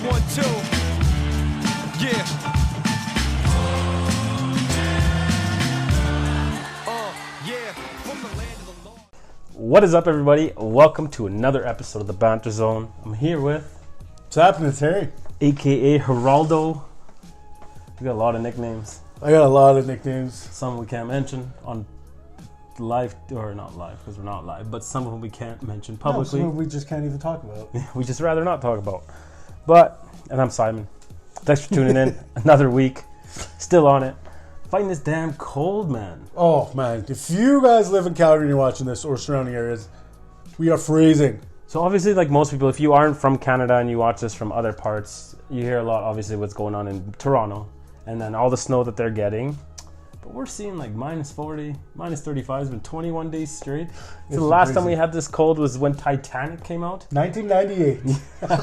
1, 2. Yeah. Yeah. From the land of the Lord. What is up, everybody? Welcome to another episode of the Banter Zone. I'm here with What's happening? It's Harry. AKA Geraldo. We got a lot of nicknames. I got a lot of nicknames. Some we can't mention on live, or not live because we're not live, but some of them we can't mention publicly. No, some we just can't even talk about. We just rather not talk about. And I'm Simon. Thanks for tuning in. Another week. Still on it. Fighting this damn cold, man. Oh, man. If you guys live in Calgary and you're watching this or surrounding areas, we are freezing. So obviously, like most people, if you aren't from Canada and you watch this from other parts, you hear a lot, obviously, what's going on in Toronto. And then all the snow that they're getting. But we're seeing like minus 40, minus 35. It's been 21 days straight. So the last time we had this cold was when Titanic came out. 1998.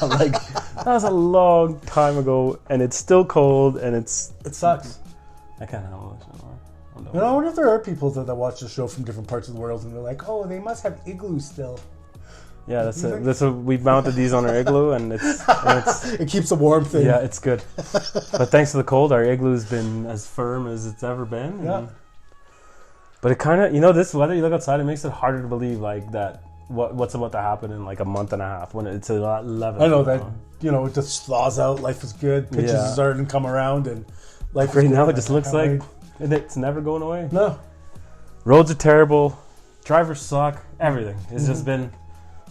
Like, that was a long time ago. And it's still cold. And It sucks. I can't handle this anymore. You know, I wonder if there are people that watch the show from different parts of the world and they're like, oh, they must have igloos still. Yeah, that's it. We've mounted these on our igloo, and it's It keeps the warmth in. yeah, it's good. But thanks to the cold, our igloo's been as firm as it's ever been. Yeah. But it kind of, this weather, you look outside, it makes it harder to believe like that what's about to happen in like a month and a half when it's 11. I know that, it just thaws out. Life is good. Pitches Yeah. are starting to come around, and life Right is now, good. it just I looks can't like it's never going away. wait. No. Roads are terrible. Drivers suck. Everything. It's just been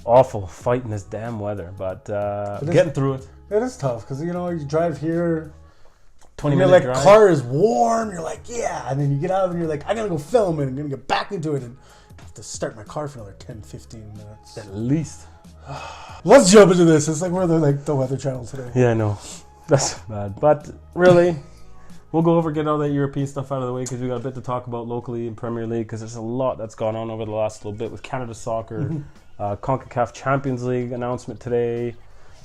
awful fighting this damn weather. But getting through it. It is tough because, you drive here. 20 You're minute like, drive. car is warm. You're like, yeah. And then you get out and you're like, I gotta go film it. I'm gonna get back into it. And I have to start my car for another 10, 15 minutes. At least. Let's jump into this. It's like we're the Weather Channel today. Yeah, I know. That's bad. But really, we'll go over, get all that European stuff out of the way because we got a bit to talk about locally in Premier League because there's a lot that's gone on over the last little bit with Canada Soccer. CONCACAF Champions League announcement today.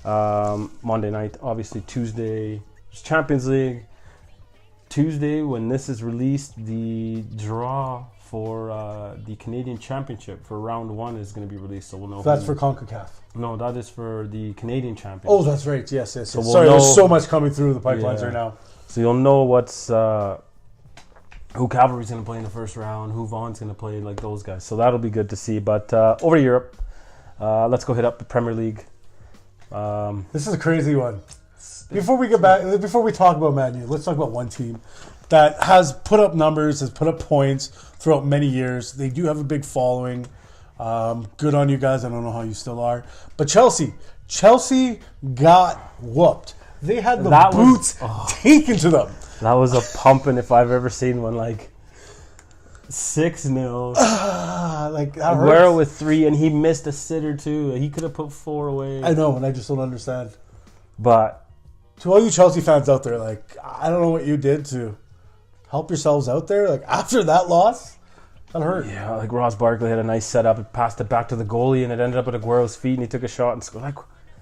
Monday night, obviously Tuesday. There's Champions League. Tuesday, when this is released, the draw for the Canadian Championship for round 1 is going to be released. So we'll know. That's for CONCACAF. No, that is for the Canadian Championship. Oh, that's right. Yes. So Sorry, we'll know- there's so much coming through the pipelines Yeah. right now. So you'll know what's who Cavalry's going to play in the first round, who Vaughan's going to play, like those guys. So that'll be good to see. But over to Europe, let's go hit up the Premier League. This is a crazy one. Before we talk about Man U, let's talk about one team that has put up numbers, has put up points throughout many years. They do have a big following. Good on you guys. I don't know how you still are. But Chelsea got whooped. They had the boots taken to them. That was a pumping if I've ever seen one. Like 6-0. Like that hurts. Aguero with 3, and he missed a sitter too. He could have put 4 away. I know, and I just don't understand. But To all you Chelsea fans out there, like, I don't know what you did to help yourselves out there. Like, after that loss, that hurt. yeah, like Ross Barkley had a nice setup. It passed it back to the goalie, and it ended up at Aguero's feet, and he took a shot and scored.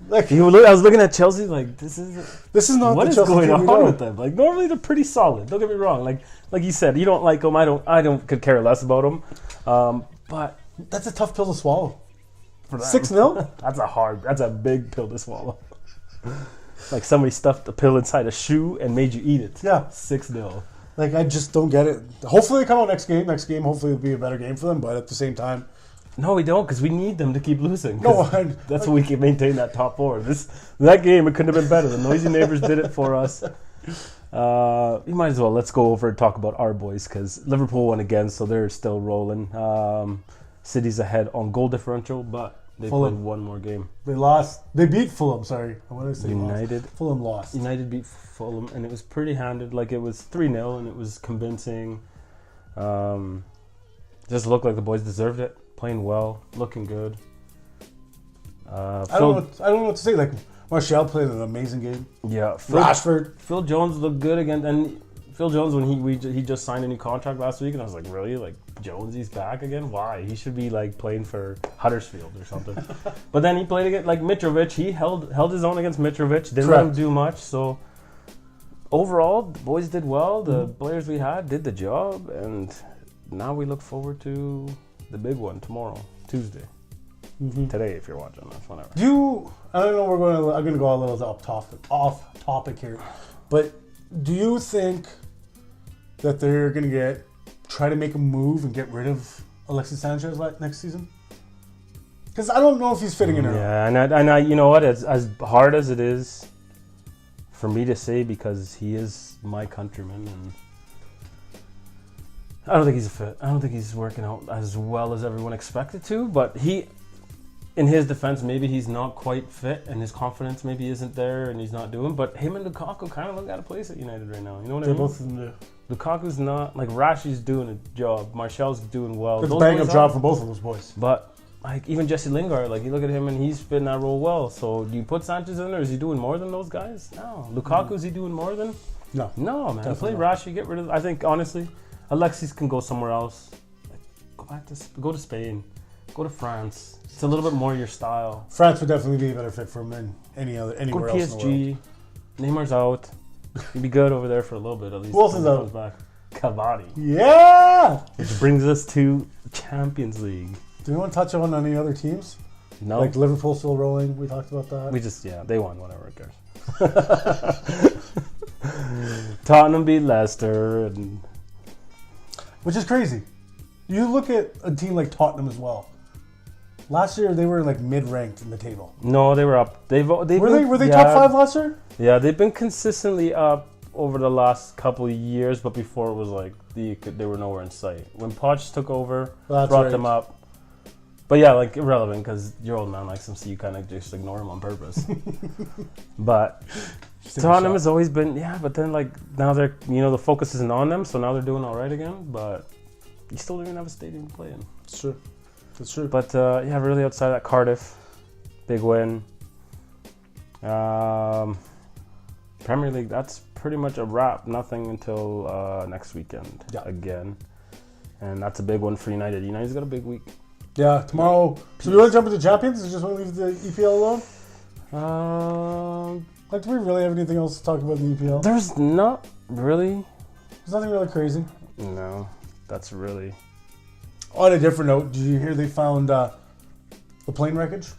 Like, I was looking at Chelsea like, this is not what the is Chelsea going team on we know. with them? Like, normally they're pretty solid. Don't get me wrong. Like you said, you don't like them. I could care less about them. But That's a tough pill to swallow. for them, 6-0? that's a big pill to swallow. Like somebody stuffed a pill inside a shoe and made you eat it. Yeah. 6-0. Like, I just don't get it. Hopefully they come out next game. Next game, hopefully it'll be a better game for them. But at the same time, No, we don't, because we need them to keep losing. No, 'Cause that's what we can maintain that top 4. That game, it couldn't have been better. The Noisy Neighbors did it for us. You might as well. Let's go over and talk about our boys, because Liverpool won again, so they're still rolling. City's ahead on goal differential, but they played one more game. they lost. They beat Fulham, sorry. I want to say United. lost. Fulham lost. United beat Fulham, and it was pretty handed. Like, it was 3-0, and it was convincing. Just looked like the boys deserved it. Playing well, looking good. I don't know what to say. Like, Martial played an amazing game. Yeah, Rashford. Phil Jones looked good again, and Phil Jones, when he just signed a new contract last week, and I was like, really? Like, Jonesy's back again? Why? He should be like playing for Huddersfield or something. But then he played against like Mitrovic. He held his own against Mitrovic. Didn't let him do much. So overall, the boys did well. The players we had did the job, and now we look forward to the big one tomorrow, Tuesday. today if you're watching this, whatever. I don't know. I'm gonna go a little off topic here, but do you think that they're gonna try to make a move and get rid of Alexis Sanchez next season? Because I don't know if he's fitting in or not. Yeah, and I, you know what? It's as hard as it is for me to say because he is my countryman, and I don't think he's a fit. I don't think he's working out as well as everyone expected to. But in his defense, maybe he's not quite fit, and his confidence maybe isn't there, and he's not doing. But him and Lukaku kind of look at a place at United right now. You know what I mean? Both of them do. Lukaku's not like Rashi's doing a job. Martial's doing well. It's a bang up job for both of those boys. But like even Jesse Lingard, like you look at him and he's fitting that role well. So do you put Sanchez in there? Is he doing more than those guys? No. Lukaku, is he doing more than? No. No, man. Play not. Rashi, get rid of. I think honestly, Alexis can go somewhere else. Like, go to Spain, go to France. It's a little bit more your style. France would definitely be a better fit for him than anywhere Go to else in the world. PSG. Neymar's out. He'd be good over there for a little bit at least. Who else is out? Back. Cavani. Yeah. Which brings us to Champions League. Do you want to touch on any other teams? No. Like Liverpool still rolling. We talked about that. They won, whatever, it cares. Tottenham beat Leicester. Which is crazy. You look at a team like Tottenham as well. Last year they were like mid-ranked in the table. No, they were up. Were they top 5 last year? Yeah, they've been consistently up over the last couple of years, but before it was like they were nowhere in sight. When Poch took over, brought them up. But yeah, like irrelevant because your old man likes them, so you kind of just ignore him on purpose. But Tottenham has always been, but then like now they're, the focus isn't on them, so now they're doing all right again. But you still don't even have a stadium to play in. It's true. It's true. But really outside that, Cardiff, big win. Premier League, that's pretty much a wrap. Nothing until next weekend again. And that's a big one for United. United's got a big week. Yeah, tomorrow. So we want to jump into Champions? Or just want to leave the EPL alone? Do we really have anything else to talk about in the EPL? There's not really. There's nothing really crazy. No, that's really. On a different note, did you hear they found the plane wreckage?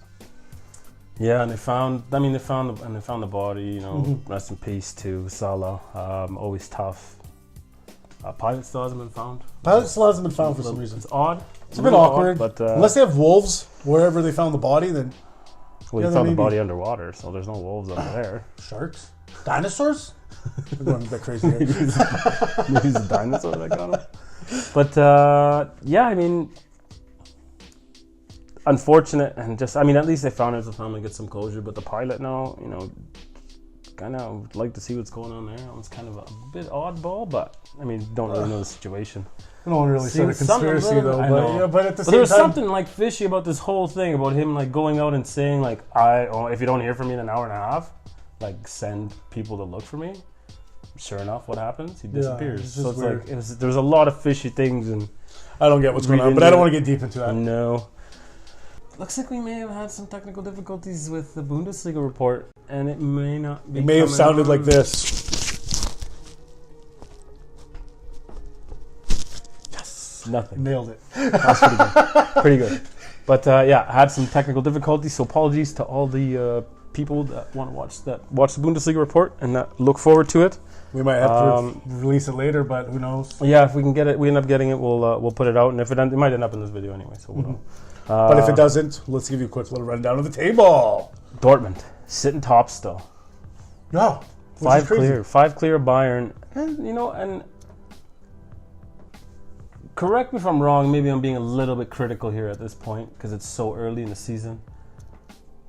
Yeah, and they found the body. Rest in peace to Salah. Always tough. Pilot still hasn't been found. Pilot still hasn't been found for some reason. It's odd. It's a bit awkward, but unless they have wolves wherever they found the body, then. Well, you found the body underwater, so there's no wolves under there. Sharks, dinosaurs. We're going a bit crazy here. Maybe it's a dinosaur that got him. But unfortunate, and at least they found it. The family get some closure. But the pilot now, kind of would like to see what's going on there. It was kind of a bit oddball, but don't really know the situation. I don't really start a conspiracy though, but at the same time, there was something like fishy about this whole thing about him like going out and saying like, if you don't hear from me in an hour and a half, like send people to look for me. Sure enough, what happens? He disappears. So it's weird. Like there's a lot of fishy things, and I don't get what's going on, but I don't want to get deep into that. No. Looks like we may have had some technical difficulties with the Bundesliga report, and it may not be. It may have sounded like this. Yes, nothing. Nailed it. That's pretty good. Pretty good. But had some technical difficulties, so apologies to all the people that want to watch the Bundesliga report and that look forward to it. We might have to release it later, but who knows? Yeah, if we can get it, we end up getting it, we'll put it out, and if it might end up in this video anyway, so we'll know. But if it doesn't, let's give you a quick little rundown of the table. Dortmund sitting top still. Yeah, five clear of Bayern, and correct me if I'm wrong. Maybe I'm being a little bit critical here at this point because it's so early in the season.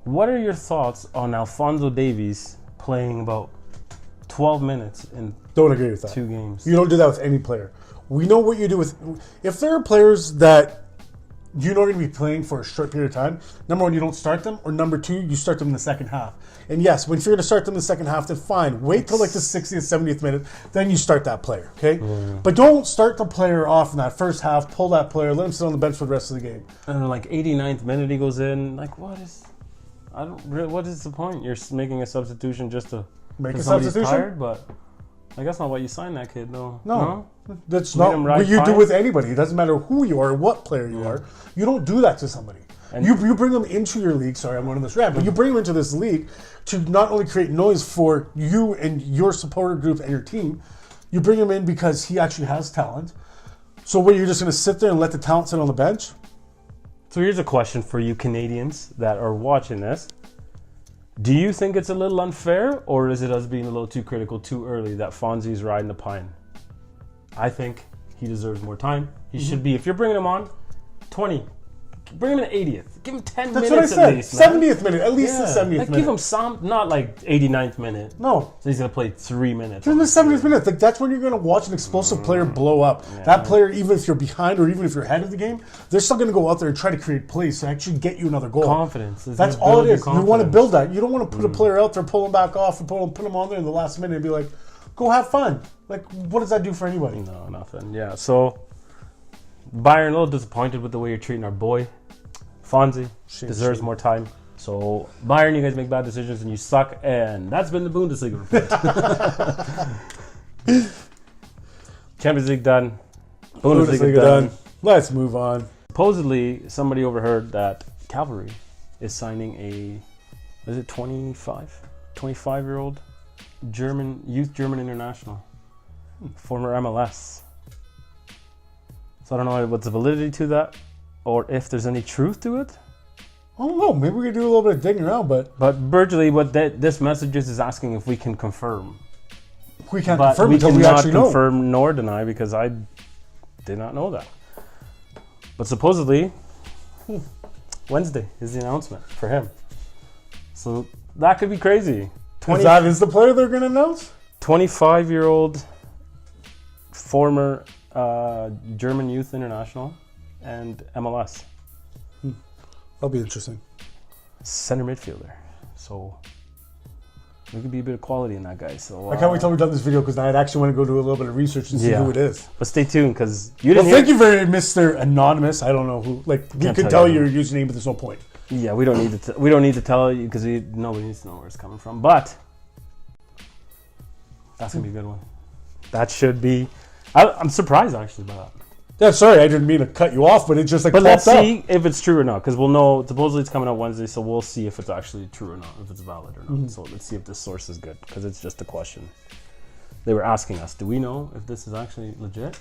What are your thoughts on Alphonso Davies playing about 12 minutes in Don't agree with that. 2 games? You don't do that with any player. We know what you do with... If there are players that you know are going to be playing for a short period of time, number one, you don't start them, or number two, you start them in the second half. And yes, when you're going to start them in the second half, then fine. Wait till like the 60th, 70th minute, then you start that player, okay? But don't start the player off in that first half, pull that player, let him sit on the bench for the rest of the game. And like 89th minute he goes in, like what is the point? You're making a substitution just to make a somebody's substitution? tired, but I guess not why you signed that kid though. No. That's Made not him ride what you do fines? with anybody. It doesn't matter who you are or what player you are. You don't do that to somebody. And- You bring them into your league. Sorry, I'm on this rant, but you bring them into this league to not only create noise for you and your supporter group and your team. You bring him in because he actually has talent. So what, you're just going to sit there and let the talent sit on the bench? So here's a question for you Canadians that are watching this. Do you think it's a little unfair, or is it us being a little too critical too early that Fonzie's riding the pine? I think he deserves more time. He should be, if you're bringing him on, 20. Bring him in 80th. Give him 10 That's what I minutes said. at least, man. 70th minute, at least the 70th Like, minute. give him some, not like 89th minute. No. So he's going to play 3 minutes. In the 70th minute, like, that's when you're going to watch an explosive player blow up. That player, even if you're behind or even if you're ahead of the game, they're still going to go out there and try to create plays to actually get you another goal. Confidence. That's all it is. You want to build that. You don't want to put a player out there, pull him back off, and put him on there in the last minute and be like, go have fun. Like, what does that do for anybody? No, nothing. Yeah, so Bayern a little disappointed with the way you're treating our boy. Fonzie deserves more time. So Bayern, you guys make bad decisions and you suck. And that's been the Bundesliga report. Champions League done. Bundesliga done. Let's move on. Supposedly, somebody overheard that Cavalry is signing is it 25-year-old youth German international, former MLS. So I don't know what's the validity to that, or if there's any truth to it. I don't know. Maybe we could do a little bit of digging around, but Virtually, what this message is asking if we can confirm. we can't But confirm we until we cannot actually know. confirm nor deny because I did not know that. But supposedly, Wednesday is the announcement for him. So that could be crazy. If that is the player they're going to announce? 25-year-old former German youth international and MLS. That'll be interesting. Center midfielder. So there could be a bit of quality in that guy. So I can't wait till we've done this video because I actually want to go do a little bit of research and see who it is. But stay tuned because you Well, didn't thank you very Mr. Anonymous. I don't know who. Like, you Can't could tell tell you. your username, but there's no point. Yeah, we don't need to. We don't need to tell you because nobody needs to know where it's coming from. But that's gonna be a good one. That should be. I'm surprised actually by that. Yeah, sorry, I didn't mean to cut you off, but it just like But let's popped up. see if it's true or not, because we'll know. Supposedly it's coming out Wednesday, so we'll see if it's actually true or not, if it's valid or not. So let's see if this source is good, because it's just a question. They were asking us, do we know if this is actually legit?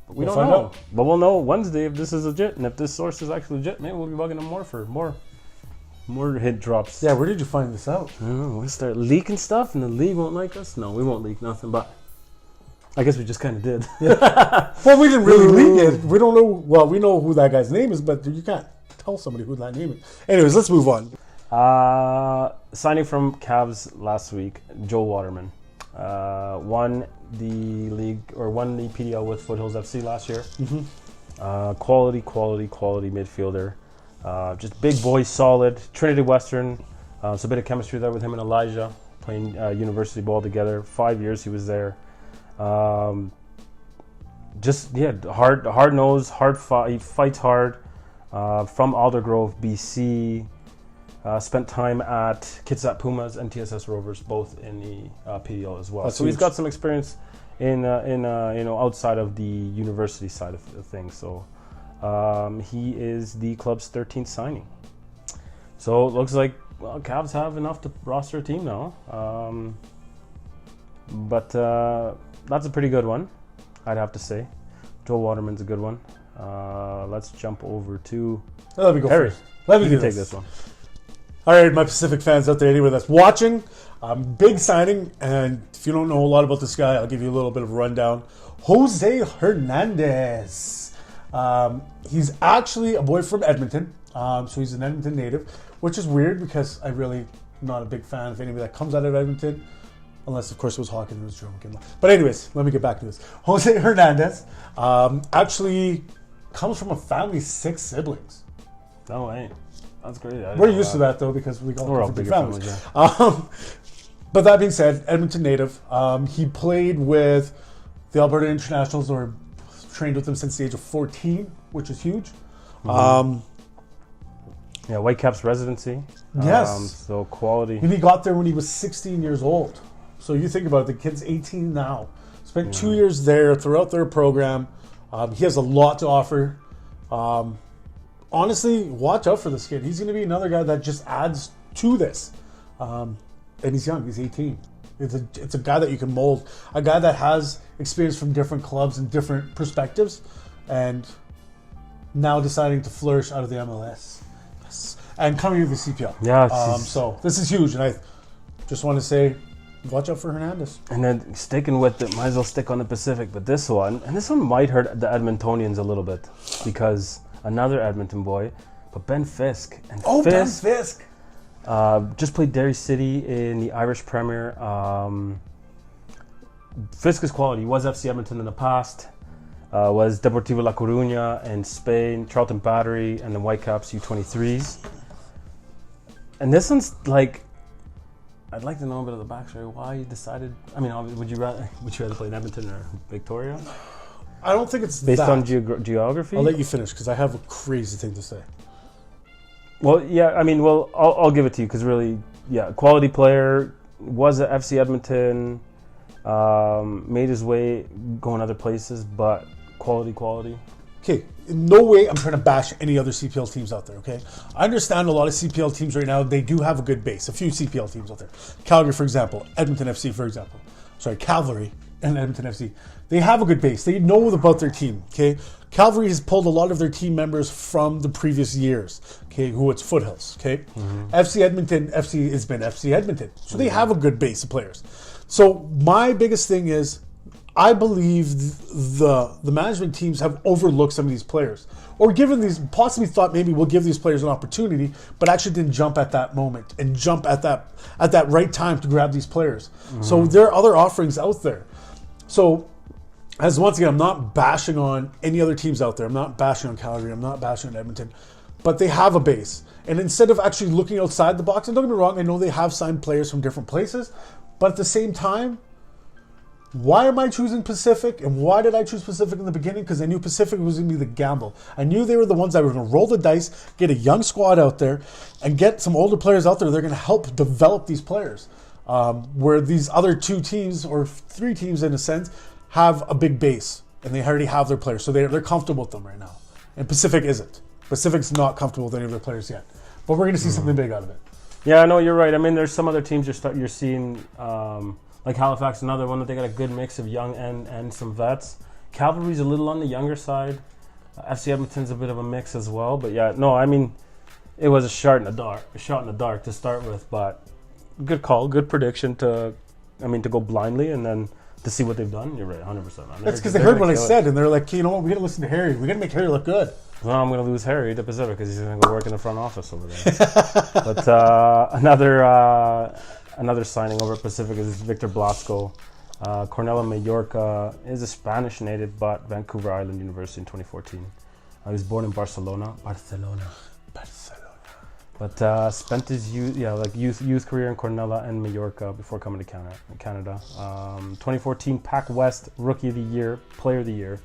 But we We'll don't find know. out. But we'll know Wednesday if this is legit, and if this source is actually legit, maybe we'll be bugging them more for more hit drops. Yeah, where did you find this out? I don't know. We'll start leaking stuff, and the league won't like us. No, we won't leak nothing, but I guess we just kind of did. Well, we didn't really leak it. We don't know. Well, we know who that guy's name is, but you can't tell somebody who that name is. Anyways, let's move on. Signing from Cavs last week, Joe Waterman won the league or won the PDL with Foothills FC last year. Quality midfielder. Just big boy, solid. Trinity Western. So a bit of chemistry there with him and Elijah playing university ball together. 5 years he was there. Hard nosed, hard fight. He fights hard. From Aldergrove, BC. Spent time at Kitsap Pumas and TSS Rovers, both in the PDL as well. That's so he's huge. got some experience in outside of the university side of things. So he is the club's 13th signing. So it looks like Cavs have enough to roster a team now. But that's a pretty good one, I'd have to say. Joel Waterman's a good one. Let's jump over to Let me go Harry. first. Let me You do can take this one. All right, my Pacific fans out there, anyone that's watching, big signing. And if you don't know a lot about this guy, I'll give you a little bit of a rundown. Jose Hernandez. He's actually a boy from Edmonton. So he's an Edmonton native, which is weird because I really not a big fan of anybody that comes out of Edmonton. Unless, of course, it was Hawkins and it was Jerome. But anyways, let me get back to this. Jose Hernandez actually comes from a family of 6 siblings. No way. That's great. We're used to that, though, because we all We're all come from big bigger families. families, But that being said, Edmonton native. He played with the Alberta Internationals, or trained with them since the age of 14, which is huge. Whitecaps residency. Yes. So quality. And he got there when he was 16 years old. So you think about it, the kid's 18 now. Spent 2 years there throughout their program. He has a lot to offer. Honestly, watch out for this kid. He's going to be another guy that just adds to this. And he's young. He's 18. It's a guy that you can mold. A guy that has experience from different clubs and different perspectives. And now deciding to flourish out of the MLS. Yes. And coming to the CPL. Yeah. So this is huge. And I just want to say, watch out for Hernandez. And then sticking with it, might as well stick on the Pacific. But this one might hurt the Edmontonians a little bit because another Edmonton boy, but Ben Fisk. And Ben Fisk. Just played Derry City in the Irish Premier. Fisk is quality. He was FC Edmonton in the past. Was Deportivo La Coruña in Spain, Charlton Battery, and the Whitecaps U23s. And this one's like, I'd like to know a bit of the backstory. Why you decided? I mean, would you rather play in Edmonton or Victoria? I don't think it's based that. on geography. I'll let you finish because I have a crazy thing to say. Well, yeah, I mean, I'll give it to you because really, yeah, quality player, was at FC Edmonton, made his way going other places, but quality. Okay, in no way I'm trying to bash any other CPL teams out there, okay? I understand a lot of CPL teams right now, they do have a good base. A few CPL teams out there. Calgary, for example. Edmonton FC, for example. Calvary and Edmonton FC. They have a good base. They know about their team, okay? Calvary has pulled a lot of their team members from the previous years, okay, who it's Foothills, okay? FC Edmonton, FC has been FC Edmonton. So they have a good base of players. So my biggest thing is, I believe the management teams have overlooked some of these players, or given these, possibly thought maybe we'll give these players an opportunity, but actually didn't jump at that moment and jump at that right time to grab these players. So there are other offerings out there. So, as once again, I'm not bashing on any other teams out there. I'm not bashing on Calgary. I'm not bashing on Edmonton, but they have a base. And instead of actually looking outside the box, and don't get me wrong, I know they have signed players from different places, but at the same time, why am I choosing Pacific? And why did I choose Pacific in the beginning? Because I knew Pacific was going to be the gamble. I knew they were the ones that were going to roll the dice, get a young squad out there, and get some older players out there. They're going to help develop these players. Where these other two teams, or three teams in a sense, have a big base. And they already have their players. So they're comfortable with them right now. And Pacific isn't. Pacific's not comfortable with any of their players yet. But we're going to see something big out of it. Yeah, I know, you're right. I mean, there's some other teams you're seeing... like Halifax, another one that they got a good mix of young and some vets. Calvary's a little on the younger side. FC Edmonton's a bit of a mix as well. But yeah, no, I mean, it was a shot in the dark to start with. But good call, good prediction to go blindly and then to see what they've done. You're right, 100%. That's because they heard what I said and they're like, you know what, we got to listen to Harry. We got to make Harry look good. Well, I'm going to lose Harry to Pacific because he's going to go work in the front office over there. But another signing over at Pacific is Victor Blasco. Cornella Mallorca is a Spanish native, but Vancouver Island University in 2014. He was born in Barcelona. But spent his youth career in Cornella and Mallorca before coming to Canada. 2014 Pac West Rookie of the Year, Player of the Year.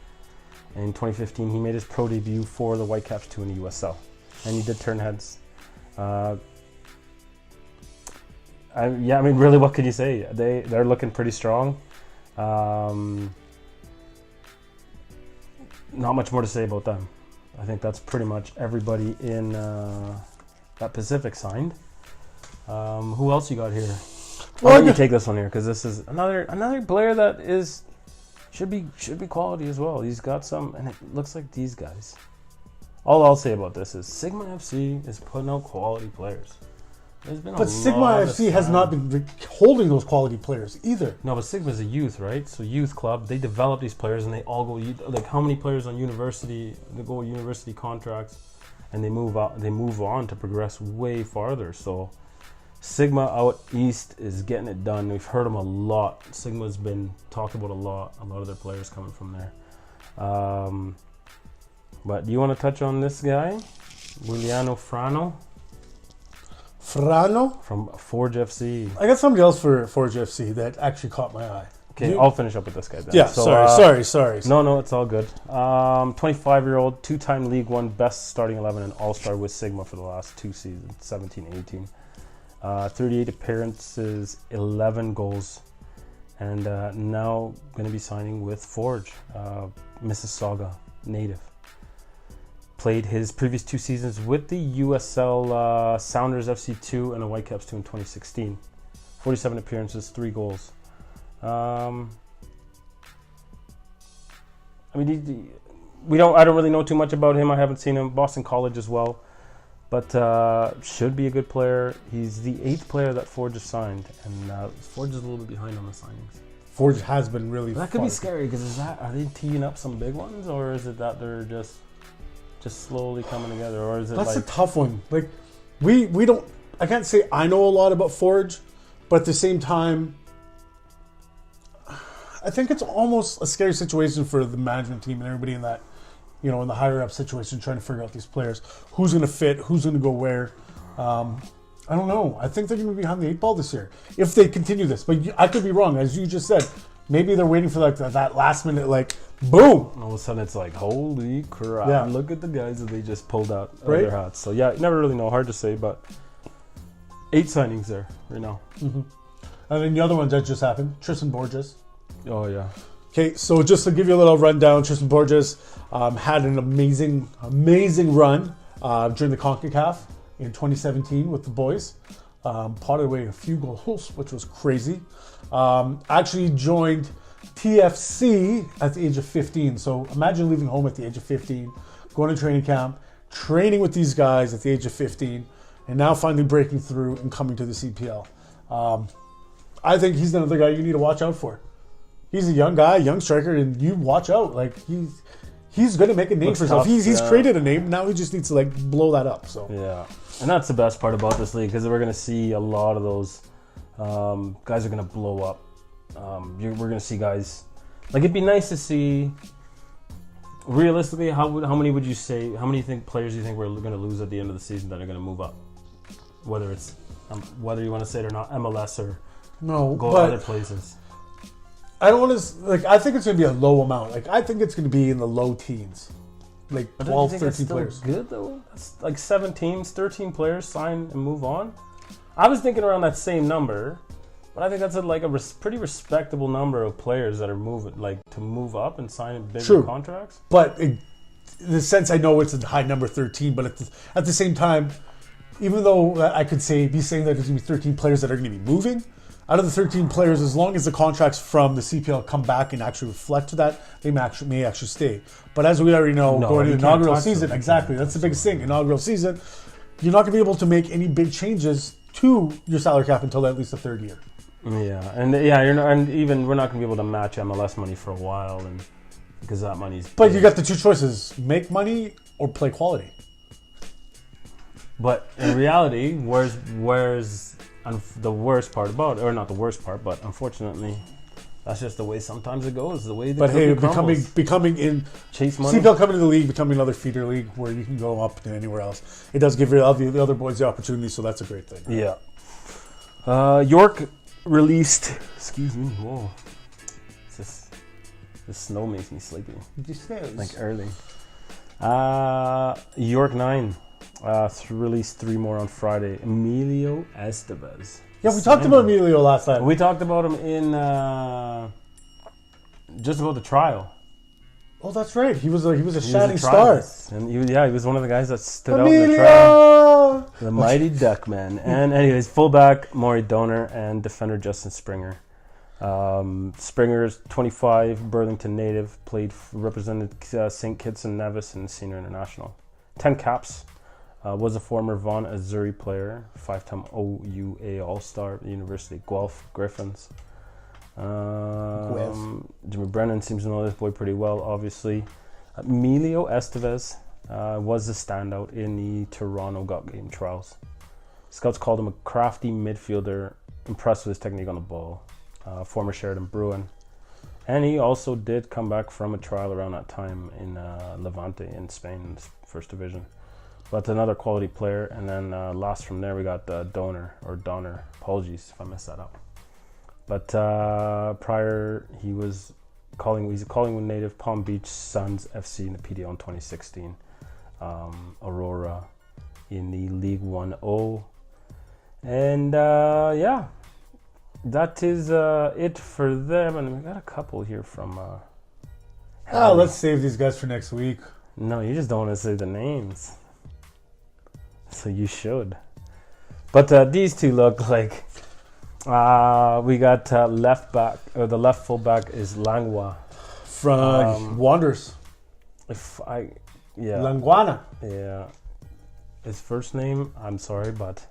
In 2015, he made his pro debut for the Whitecaps 2 in the USL, and he did turn heads. Really, what can you say? They're looking pretty strong. Not much more to say about them. I think that's pretty much everybody in that Pacific signed. Who else you got here? Well, let you take this one here because this is another player that should be quality as well. He's got some, and it looks like these guys. All I'll say about this is Sigma FC is putting out quality players. But Sigma FC has not been holding those quality players either. No, but Sigma's a youth, right? So youth club, they develop these players and they all go, like how many players on university, they go university contracts and they move on to progress way farther. So Sigma out east is getting it done. We've heard them a lot. Sigma's been talked about a lot of their players coming from there. But do you want to touch on this guy? Giuliano Frano? From Forge FC. I got somebody else for Forge FC that actually caught my eye. Okay, I'll finish up with this guy then. Yeah, so, sorry. No, it's all good. 25-year-old, two-time League One best starting 11 and all-star with Sigma for the last two seasons, 17-18. 38 appearances, 11 goals. and now going to be signing with Forge, Mississauga native. Played his previous 2 seasons with the USL Sounders FC2 and the Whitecaps 2 in 2016. 47 appearances, 3 goals. I mean, I don't really know too much about him. I haven't seen him. Boston College as well, but should be a good player. He's the 8th player that Forge has signed, and Forge is a little bit behind on the signings. Forge has been really. That could be scary because are they teeing up some big ones, or is it that they're just slowly coming together, or is it? That's a tough one. Like we don't. I can't say I know a lot about Forge, but at the same time, I think it's almost a scary situation for the management team and everybody in that, in the higher up situation, trying to figure out these players, who's going to fit, who's going to go where. I don't know. I think they're going to be behind the 8 ball this year if they continue this. But I could be wrong, as you just said. Maybe they're waiting for that last minute, boom. All of a sudden, it's like, holy crap! Yeah. Look at the guys that they just pulled out of their hats. So yeah, never really know. Hard to say, but 8 signings there right now. Mm-hmm. And then the other ones that just happened, Tristan Borges. Oh yeah. Okay, so just to give you a little rundown, Tristan Borges had an amazing run during the CONCACAF in 2017 with the boys. Potted away a few goals, which was crazy. Actually joined TFC at the age of 15. So imagine leaving home at the age of 15, going to training camp, training with these guys at the age of 15, and now finally breaking through and coming to the CPL. I think he's another guy you need to watch out for. He's a young guy, young striker, and you watch out. He's going to make a name for himself. He's created a name. Now he just needs to blow that up. So yeah, and that's the best part about this league because we're going to see a lot of those guys are going to blow up. We're going to see guys it'd be nice to see. Realistically, how many would you say? How many players do you think we're going to lose at the end of the season that are going to move up? Whether it's whether you want to say it or not, MLS or go other places. I don't want to, I think it's going to be a low amount. I think it's going to be in the low teens. 12, 13 players. Good though? That's 7 teams, 13 players sign and move on. I was thinking around that same number, but I think that's a pretty respectable number of players that are moving, to move up and sign bigger contracts. But in the sense, I know it's a high number, 13, but at the same time, even though I could be saying that there's going to be 13 players that are going to be moving, out of the 13 players, as long as the contracts from the CPL come back and actually reflect to that, they may actually stay. But as we already know, going to the inaugural season, that's the biggest thing. Inaugural season, you're not going to be able to make any big changes to your salary cap until at least the 3rd year. Yeah, you're not, and even we're not going to be able to match MLS money for a while, and because that money's. But you got the 2 choices: make money or play quality. But in reality, where's the worst part about it, or not the worst part, but unfortunately, that's just the way sometimes it goes. The way. But hey, becoming in chase money. CPL coming to the league, becoming another feeder league where you can go up to anywhere else. It does give the other boys the opportunity, so that's a great thing. Right? Yeah. York released. Excuse me. Whoa. This snow makes me sleepy. Did you snooze? Early. York 9. Released 3 more on Friday. Emilio Estevez. Yeah, we talked about Emilio last time. We talked about him in just about the trial. Oh, that's right. He was a shining star. And he was one of the guys that stood out in the trial. The mighty Duckman. And anyways, fullback Maury Donor and defender Justin Springer. Springer's 25, Burlington native, represented St. Kitts and Nevis in the senior international. 10 caps. Was a former Vaughan Azzurri player, 5-time OUA All-Star at the University of Guelph Griffins. Jimmy Brennan seems to know this boy pretty well, obviously. Emilio Estevez was the standout in the Toronto Got Game trials. Scouts called him a crafty midfielder, impressed with his technique on the ball. Former Sheridan Bruin. And he also did come back from a trial around that time in Levante in Spain, in the first division. But another quality player, and then last from there we got Donor. Apologies if I messed that up. But prior, he's a Collingwood native, Palm Beach Suns FC in the PDL in 2016. Aurora in the League 1-0. And that is it for them. And we got a couple here from... Let's save these guys for next week. No, you just don't want to say the names. So you should. But these two look like... we got left back, or the left fullback is Langwa. From Wanderers. Languana. Yeah. His first name, I'm sorry, but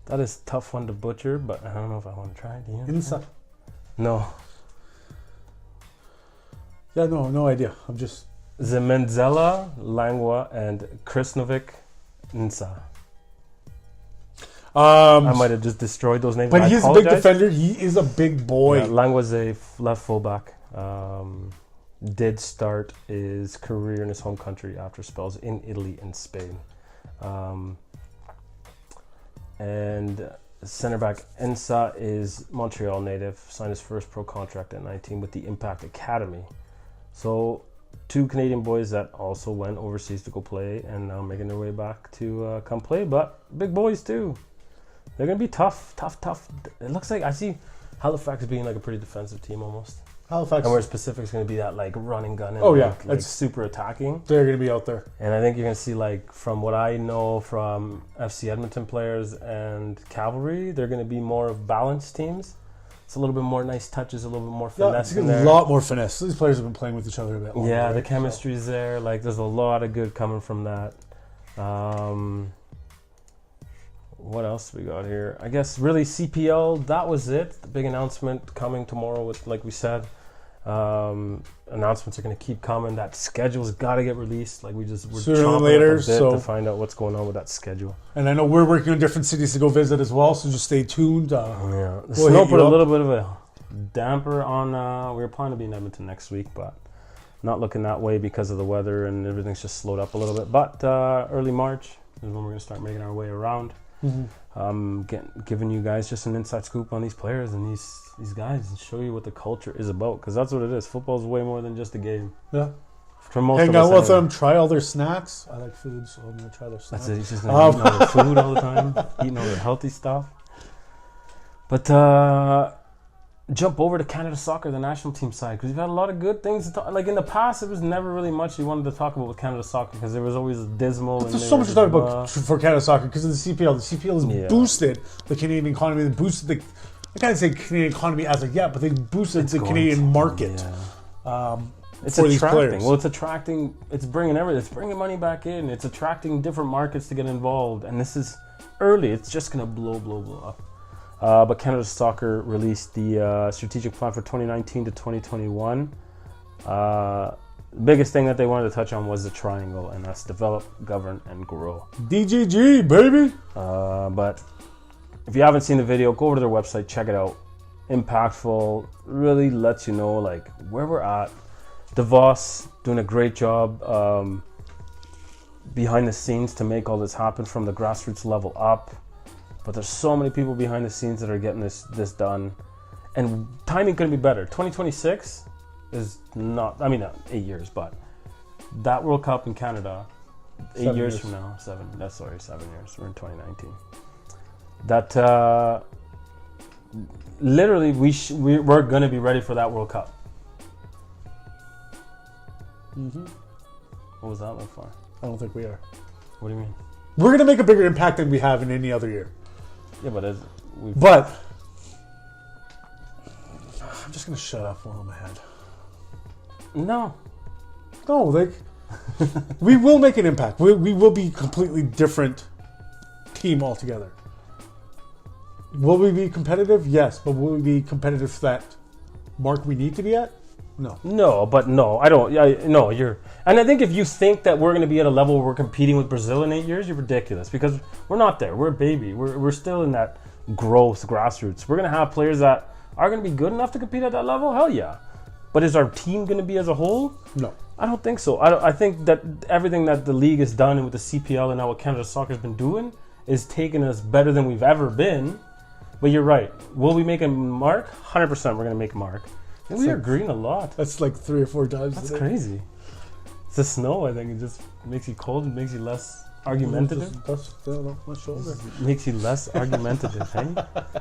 that is a tough one to butcher, but I don't know if I want to try it. Insa. No. Yeah, no idea. I'm just... Zemenzela, Langwa, and Krisnovic Nsa. I might have just destroyed those names. But he's a big defender. He is a big boy. Yeah, Langwa's a left fullback. Did start his career in his home country after spells in Italy and Spain. And center back Nsa is Montreal native. Signed his first pro contract at 19 with the Impact Academy. So 2 Canadian boys that also went overseas to go play and now making their way back to come play. But big boys too. They're going to be tough. It looks like I see Halifax being like a pretty defensive team almost. Halifax. And where Pacific's going to be that like running gun and like super attacking. They're going to be out there. And I think you're going to see, like, from what I know from FC Edmonton players and Cavalry, they're going to be more of balanced teams. It's a little bit more nice touches, a little bit more finesse in there. A lot more finesse. These players have been playing with each other a bit longer. Yeah, right? the chemistry's there. Like, there's a lot of good coming from that. What else we got here? I guess really CPL, that was it. The big announcement coming tomorrow with, like we said, announcements are going to keep coming. That schedule's got to get released. Like we're chomping later, to find out what's going on with that schedule. And I know we're working on different cities to go visit as well, so just stay tuned. The snow put a little bit of a damper on. We were planning to be in Edmonton next week, but not looking that way because of the weather and everything's just slowed up a little bit. But early March is when we're going to start making our way around. Giving you guys just an inside scoop on these players and these guys and show you what the culture is about, because that's what it is. Football is way more than just a game. Yeah. For most Hang of us out with anyway. them, try all their snacks. I like food, so I'm gonna try their snacks. That's it. He's just gonna eat all their food all the time, eating all their healthy stuff. But jump over to Canada Soccer, the national team side, because we've had a lot of good things to talk. Like in the past, it was never really much you wanted to talk about with Canada Soccer because there was always dismal. But there's so much to talk about for Canada Soccer because of the CPL. The CPL has boosted the Canadian economy. They boosted the, I can't say Canadian economy as of yet, but they boosted the Canadian market. It's for attracting. these players. Well, it's attracting. It's bringing everything. It's bringing money back in. It's attracting different markets to get involved. And this is early. It's just gonna blow up. But Canada Soccer released the strategic plan for 2019 to 2021. The biggest thing that they wanted to touch on was the triangle, and that's develop, govern, and grow. DGG, baby! But if you haven't seen the video, go over to their website, check it out. Impactful, really lets you know like where we're at. DeVos doing a great job behind the scenes to make all this happen from the grassroots level up. But there's so many people behind the scenes that are getting this done. And timing couldn't be better. 2026 is not, 8 years, but that World Cup in Canada, 8 years from now, 7 years. We're in 2019. That, literally, we're going to be ready for that World Cup. What was that look for? I don't think we are. What do you mean? We're going to make a bigger impact than we have in any other year. Yeah, but I'm just going to shut up while I'm ahead. No, like, we will make an impact. We will be a completely different team altogether. Will we be competitive? Yes, but will we be competitive for that mark we need to be at? No. I don't. No, you're. And I think if you think that we're going to be at a level where we're competing with Brazil in 8 years, you're ridiculous because we're not there. We're a baby. We're still in that growth grassroots. We're going to have players that are going to be good enough to compete at that level. Hell yeah. But is our team going to be as a whole? No. I don't think so. I think that everything that the league has done and with the CPL and now what Canada Soccer has been doing is taking us better than we've ever been. But you're right. Will we make a mark? 100% we're going to make a mark. And we are green a lot. That's like 3 or 4 times. That's crazy. It's the snow, I think. It just makes you cold and makes you less Argumentative? My shoulder. Makes you less argumentative, hey?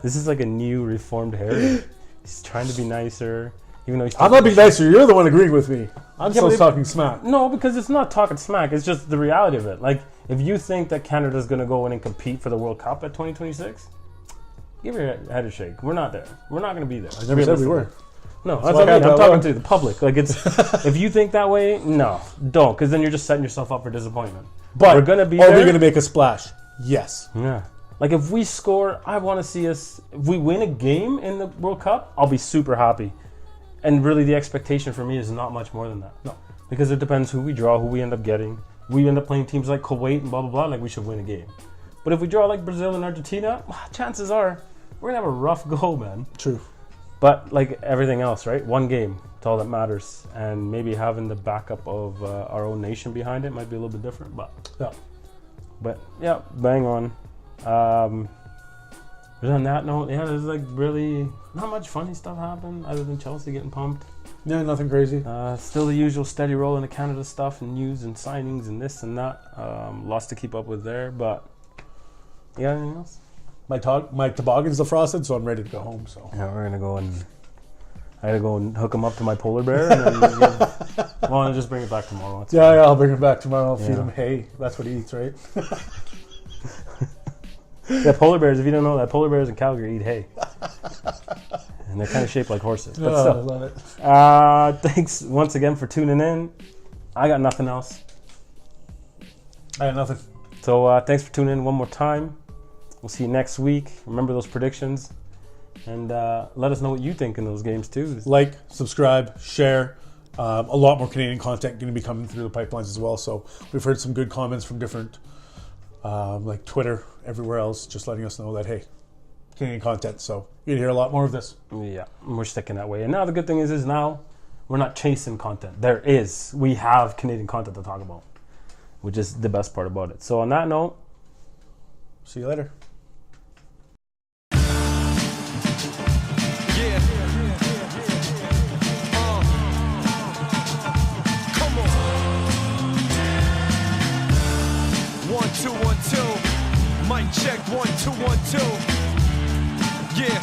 This is like a new reformed Harry. He's trying to be nicer, even though he's... I'm not being nicer. You're the one agreeing with me. I'm still talking smack. No, because it's not talking smack. It's just the reality of it. Like, if you think that Canada's going to go in and compete for the World Cup at 2026, give your head a shake. We're not there. We're not going to be there. I never said we were. No, that's what I mean. I'm talking to the public. Like, it's if you think that way, no, don't, because then you're just setting yourself up for disappointment. But we're gonna be are there. we going to make a splash? Yes. Yeah. Like, if we score, I want to see us. If we win a game in the World Cup, I'll be super happy. And really, the expectation for me is not much more than that. No. Because it depends who we draw, who we end up getting. We end up playing teams like Kuwait and blah blah blah. Like, we should win a game. But if we draw like Brazil and Argentina, chances are we're gonna have a rough go, man. True. But like everything else, right? One game, it's all that matters. And maybe having the backup of our own nation behind it might be a little bit different. But yeah, bang on. On that note, yeah, there's like really not much funny stuff happened other than Chelsea getting pumped. Yeah, nothing crazy. Still the usual steady roll in the Canada stuff and news and signings and this and that. Lots to keep up with there, but yeah, anything else? My toboggan's defrosted, so I'm ready to go home. So yeah, we're gonna go and I gotta go and hook him up to my polar bear, and then I'll just bring it back tomorrow. Yeah, I'll bring him back tomorrow. I'll feed him hay. That's what he eats, right? Yeah, polar bears. If you don't know that, polar bears in Calgary eat hay, and they're kind of shaped like horses. But still, I love it. Thanks once again for tuning in. I got nothing else. I got nothing. So thanks for tuning in one more time. We'll see you next week. Remember those predictions. And let us know what you think in those games, too. Like, subscribe, share. A lot more Canadian content going to be coming through the pipelines as well. So we've heard some good comments from different, like Twitter, everywhere else, just letting us know that, hey, Canadian content. So you're going to hear a lot more of this. Yeah, we're sticking that way. And now the good thing is now we're not chasing content. We have Canadian content to talk about, which is the best part about it. So on that note, see you later. Come on. 1 2 1 2. Mic check 1 2 1 2. Yeah.